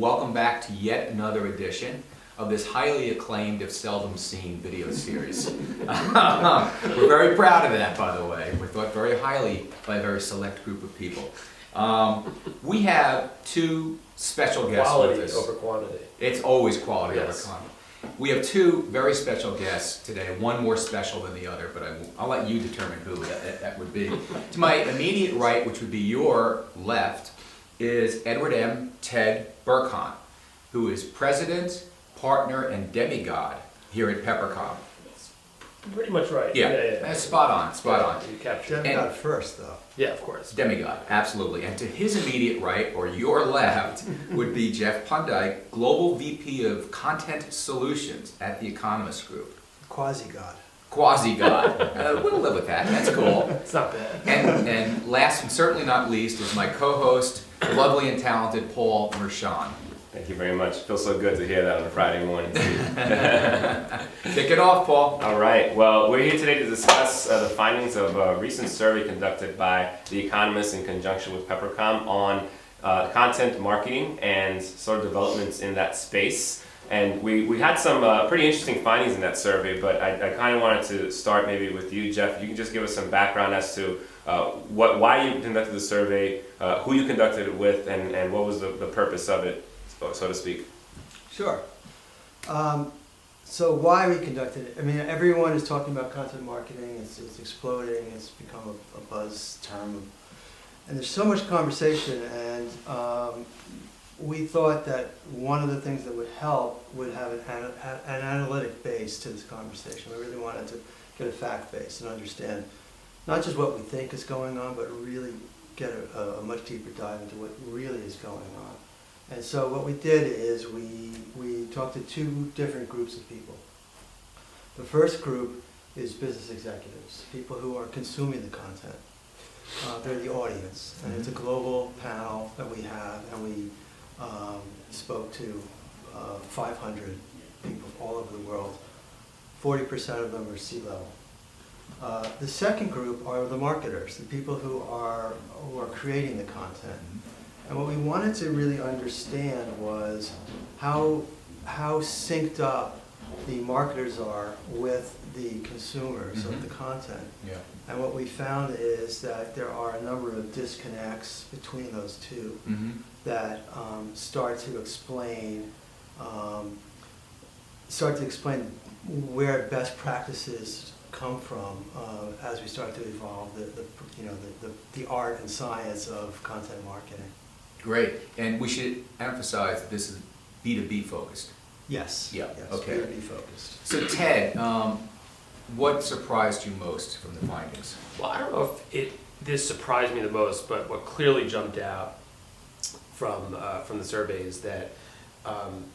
welcome back to yet another edition of this highly acclaimed, if seldom seen, video series. We're very proud of that, by the way. We're thought very highly by a very select group of people. We have two special guests with us. Quality over quantity. It's always quality over Yes. quantity. We have two very special guests today, one more special than the other, but I'll let you determine who that would be. To my immediate right, which would be your left, is Edward M. Ted Burkhan, who is president, partner, and demigod here at Peppercomm. Pretty much right. Yeah. That's spot on. You captured it. Demigod first, though. Yeah, of course. Demigod, absolutely. And to his immediate right, or your left, would be Jeff Pundyke, Global VP of Content Solutions at the Economist Group. Quasi-god. Quasi-god. We'll live with that. That's cool. It's not bad. And last and certainly not least is my co-host, the lovely and talented Paul Mershon. Thank you very much. It feels so good to hear that on a Friday morning. Kick it off, Paul. All right. Well, we're here today to discuss the findings of a recent survey conducted by The Economist in conjunction with Peppercomm on content marketing and sort of developments in that space. And we had some pretty interesting findings in that survey, but I kind of wanted to start maybe with you, Jeff. You can just give us some background as to why you conducted the survey, who you conducted it with, and what was the purpose of it, so to speak. Sure. So why we conducted it? I mean, everyone is talking about content marketing. It's exploding. It's become a buzz term. And there's so much conversation, and we thought that one of the things that would help would have an analytic base to this conversation. We really wanted to get a fact base and understand not just what we think is going on, but really get a much deeper dive into what really is going on. And so what we did is we talked to two different groups of people. The first group is business executives, people who are consuming the content. They're the audience, and it's a global panel that we have, and we spoke to 500 people all over the world. 40% of them are C-level. The second group are the marketers, the people who are creating the content. And what we wanted to really understand was how synced up the marketers are with the consumers of the content. Yeah. And what we found is that there are a number of disconnects between those two that start to explain where best practices come from as we start to evolve the art and science of content marketing. Great. And we should emphasize that this is B2B focused. Yes. Yeah. Yes, Okay. B2B focused. So Ted, what surprised you most from the findings? Well, I don't know if this surprised me the most, but what clearly jumped out from the survey is that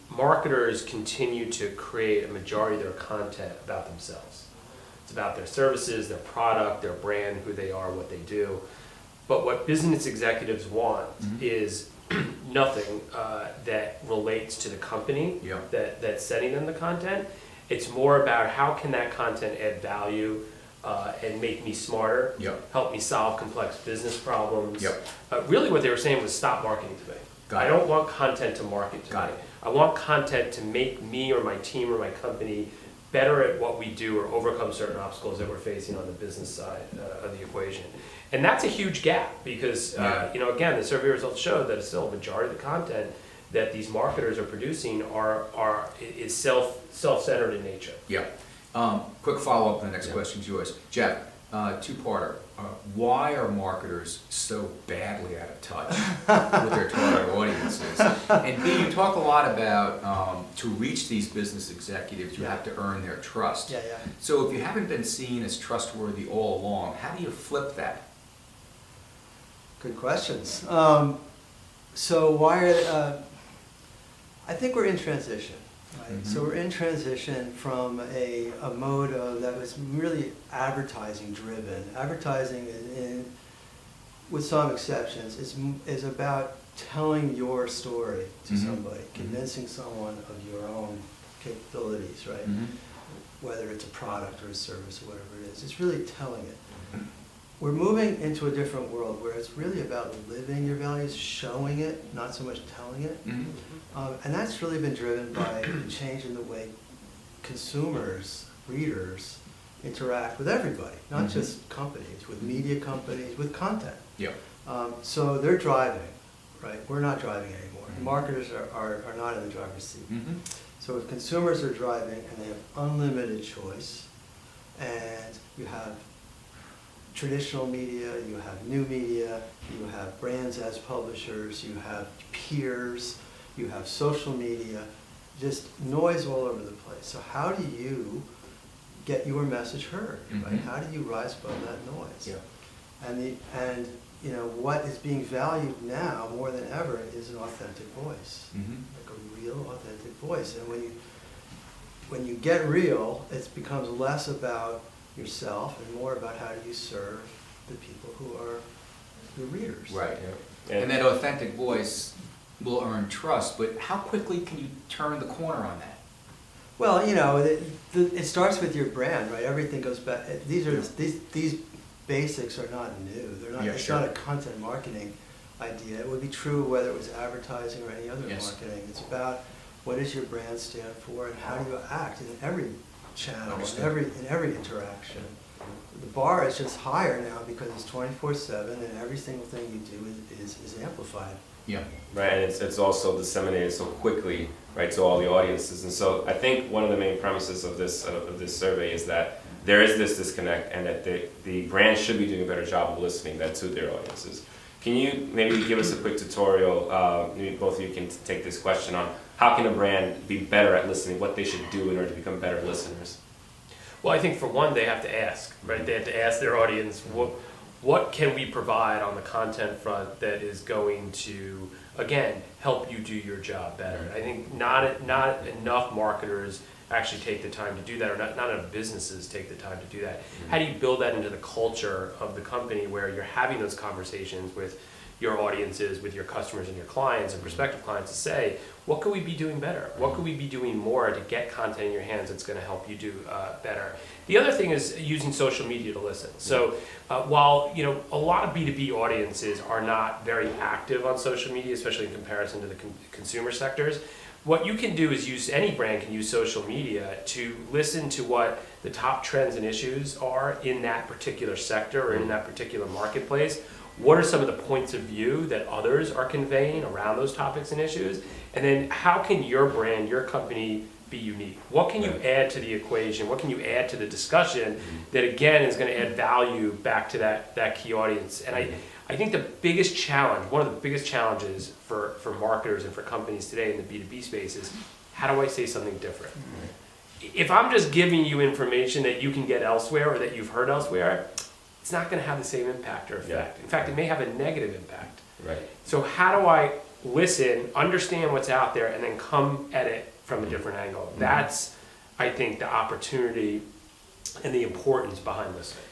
marketers continue to create a majority of their content about themselves. It's about their services, their product, their brand, who they are, what they do. But what business executives want is nothing that relates to the company that's sending them the content. It's more about how can that content add value and make me smarter, help me solve complex business problems. Really what they were saying was stop marketing to me. I don't want content to market to me. I want content to make me or my team or my company better at what we do or overcome certain obstacles that we're facing on the business side of the equation. And that's a huge gap because, again, the survey results show that still a majority of the content that these marketers are producing is self-centered in nature. Yeah. Quick follow-up, the next question's yours. Jeff, two-parter. Why are marketers so badly out of touch with their target audiences? And B, you talk a lot about to reach these business executives, you have to earn their trust. So if you haven't been seen as trustworthy all along, how do you flip that? Good questions. So why are I think we're in transition. Right? So we're in transition from a mode that was really advertising driven. Advertising, with some exceptions, is about telling your story to somebody, convincing someone of your own capabilities, right? Whether it's a product or a service or whatever it is. It's really telling it. we're moving into a different world where it's really about living your values, showing it, not so much telling it. Mhm. And that's really been driven by a change in the way consumers, readers, interact with everybody, not Mhm. just companies, with media companies, with content. Yeah. So they're driving, right? We're not driving anymore. Mhm. Marketers are not in the driver's seat. Mhm. So if consumers are driving and they have unlimited choice, and you have traditional media, you have new media, you have brands as publishers, you have peers, you have social media, just noise all over the place. So how do you get your message heard, right? Mhm. How do you rise above that noise? Yeah. And you know, what is being valued now more than ever is an authentic voice, Mhm. like a real authentic voice. And when you get real, it becomes less about yourself and more about how do you serve the people who are your readers. Right. Yeah. And that authentic voice will earn trust, but how quickly can you turn the corner on that? Well, you know, it starts with your brand, right? Everything goes back. These basics are not new. They're not. Yeah, It's sure. not a content marketing idea. It would be true whether it was advertising or any other Yes. marketing. It's about what does your brand stand for and how do you act in every channel, Understood. in every interaction. The bar is just higher now because it's 24/7 and every single thing you do is amplified. Yeah. Right, and it's also disseminated so quickly, right, to all the audiences. And so I think one of the main premises of this survey is that there is this disconnect, and that the brands should be doing a better job of listening that to their audiences. Can you maybe give us a quick tutorial? Maybe both of you can take this question on how can a brand be better at listening, what they should do in order to become better listeners. Well, I think for one, they have to ask, right? They have to ask their audience, what can we provide on the content front that is going to, again, help you do your job better? I think not enough marketers actually take the time to do that, or not enough businesses take the time to do that. How do you build that into the culture of the company where you're having those conversations with your audiences, with your customers and your clients and prospective clients to say, what could we be doing better? What could we be doing more to get content in your hands that's going to help you do better? The other thing is using social media to listen. So while a lot of B2B audiences are not very active on social media, especially in comparison to the consumer sectors, what you can do is any brand can use social media to listen to what the top trends and issues are in that particular sector or in that particular marketplace. What are some of the points of view that others are conveying around those topics and issues? And then how can your brand, your company be unique? What can you add to the equation? What can you add to the discussion that again is going to add value back to that key audience? And I think the biggest challenge, one of the biggest challenges for marketers and for companies today in the B2B space is, how do I say something different? If I'm just giving you information that you can get elsewhere or that you've heard elsewhere, it's not going to have the same impact or effect. In fact, it may have a negative impact. Right. So how do I listen, understand what's out there, and then come at it from a different angle? That's, I think, the opportunity and the importance behind listening.